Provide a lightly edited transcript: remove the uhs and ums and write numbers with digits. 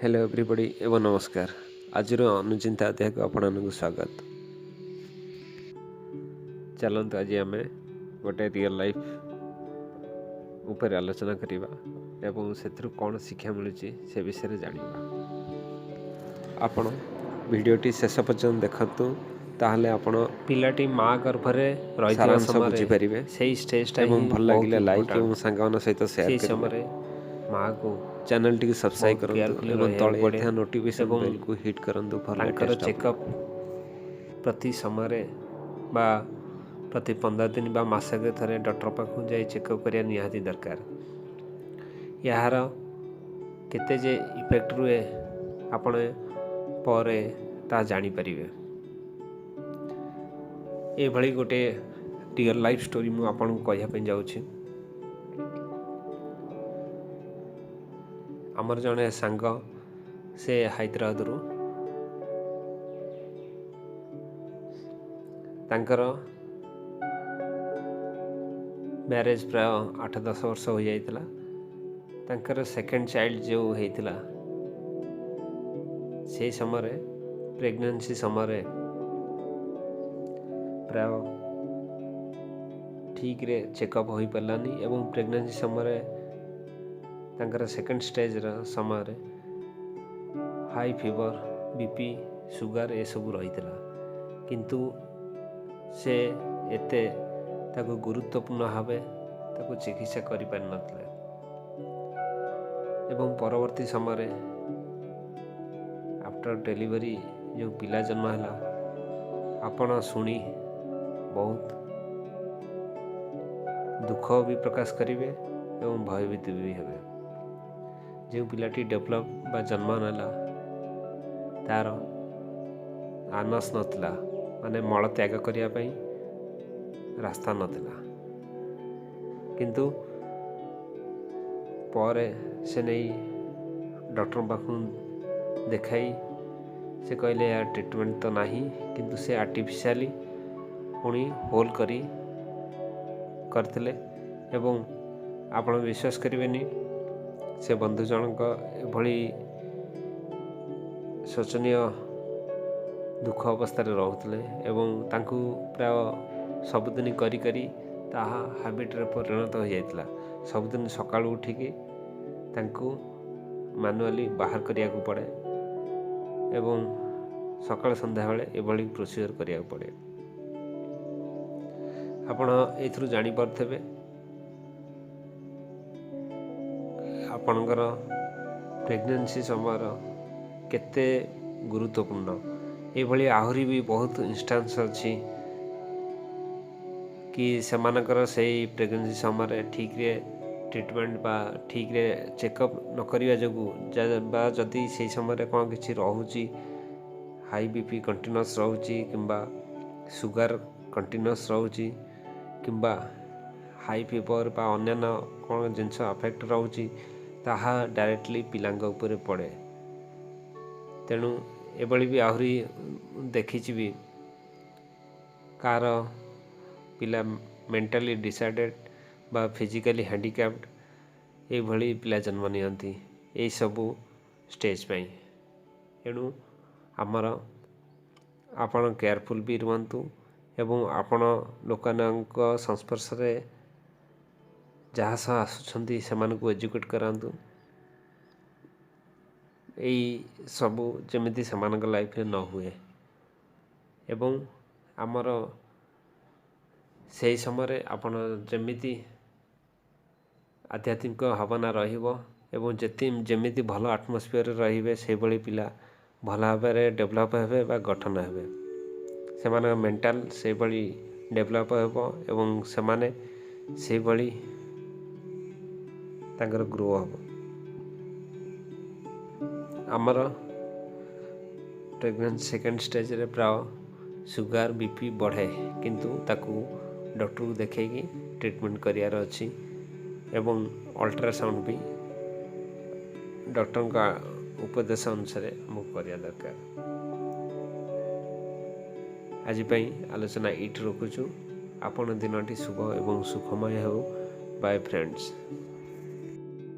Hello everybody एवं नमस्कार। आज अनुचिंता अध्याय को आपको स्वागत। चलते आज आम गोटे रियल लाइफ उपर आलोचना करवा एवं से कौन शिक्षा मिलूँ से विषय जाना। आपण वीडियोटी शेष पर्यंत देखु ताहले आपण पिलाटी माँ गर्भरे सारांश बुझीपारे से स्टेजटा एवं भल लगे लाइक और सांग सहित शेयर समय माँ को चैनल टी सब्सक्राइब केयरफुली करूँ तले पड़े नोटिफिकेशन बेल को हिट करूँ चेकअप प्रति समय बा प्रति 15 दिन बा मासके थरे डॉक्टर पाखु जाई चेकअप करिया निहाती दरकार। यार केते जे इफेक्ट रुए आपण परे ता जानी परिवे। ए भली गोटे रियल लाइफ स्टोरी मु आपन को कहिया पे जाउछि। आमर जने सांग से हैदराबाद तांकर मैरिज प्राय 8-10 वर्ष हो जाइतला। तांकर सेकेंड चाइल्ड जो होइतला से समय प्रेगनेंसी समय प्राय ठीक रे चेकअप हो पारानी एवं प्रेगनेंसी समय तांकर सेकेंड स्टेज समय हाई फीवर बीपी सुगर ये सब रही किंतु से एते ताको गुरुत्वपूर्ण भावे ताको चिकित्सा करि पारि नथिले एवं परवर्ती समय आफ्टर डिलीवरी जो पिला जन्म है आपण शुणी बहुत दुख भी प्रकाश करेंगे एवं भयभीत भी हेबे। जो पिलाटी डेभलप बा जन्म नाला तार आनस नथिला माने मल त्याग करिया पई रास्ता नथिला किंतु परे से नहीं डॉक्टर पाखु देखाई से कहले यार ट्रीटमेंट तो नहीं किंतु से आर्टिफिशियली पुणी होल करथिले एवं आपण विश्वास करिवेनी से बंधु जनक एभली शोचनीय दुख अवस्था रोते एवं तांकु प्राय सबुदिन करी करी ताहा हाबिट रे परिणत हो जाइतला। सबुदिन सकाळु उठिकी तांकु मैनुअली बाहर करिया को पड़े एवं सकाळ संध्या बेले एभली प्रोसीजर करिया को पड़े। आपण एथरु जानि परथेबे आपणकर प्रेगनेंसी समय केते गुरुत्वपूर्ण। ये आहरी भी बहुत इंस्टांस अच्छी कि सेमानकर से प्रेगनेंसी समय ठीक रे ट्रीटमेंट बा ठीक रे चेकअप न करिया जगु बा जदि से समय कौन किसी रोची हाई बीपी कंटिन्यूअस रोची किंबा सुगर कंटिन्यूअस रोची किंबा हाई फीवर बा अन्यान्य कौन जिनस अफेक्ट रोची ताहा डायरेक्टली पिलांग ऊपर पड़े। तेणु एभली भी आहरी देखी भी कार पिला मेंटली डिसाइडेड बा फिजिकली हैंडिकैप्ड ये पिला जन्म नियंती यही सबू स्टेज पाई। एणु आमर आपण केयरफुल भी रुहतु एवं आपण लोकानक संस्पर्श रे जहाँ सब आसुछंती सेमान को एजुकेट करांतु यही सबू जमिति सेमानक लाइफ रे न हुए एवं आमर से समय आपण जमिति आध्यात्मिक भावना रहिबो एवं जमिति भल आटमोस्फियर रहिबे से भली पिला भल भाबरे डेभलप हेबे बा गठन हेबे। सेमान मेंटल से भली डेभलप हेबो एवं सेमाने से भली तांकर ग्रो हेबो। आमर प्रेगनेंसी सेकेंड स्टेज रे प्राय सुगर बीपी बढ़े किंतु ताकू डॉक्टर को देखैकी ट्रीटमेंट करियार अछि एवं अल्ट्रासाउंड भी डॉक्टर का उपदेश अनुसार आमको करिया दरकार। आज पई आलोचना इट रखुछु। आपण दिनटी शुभ एवं सुखमय हो। Bye friends.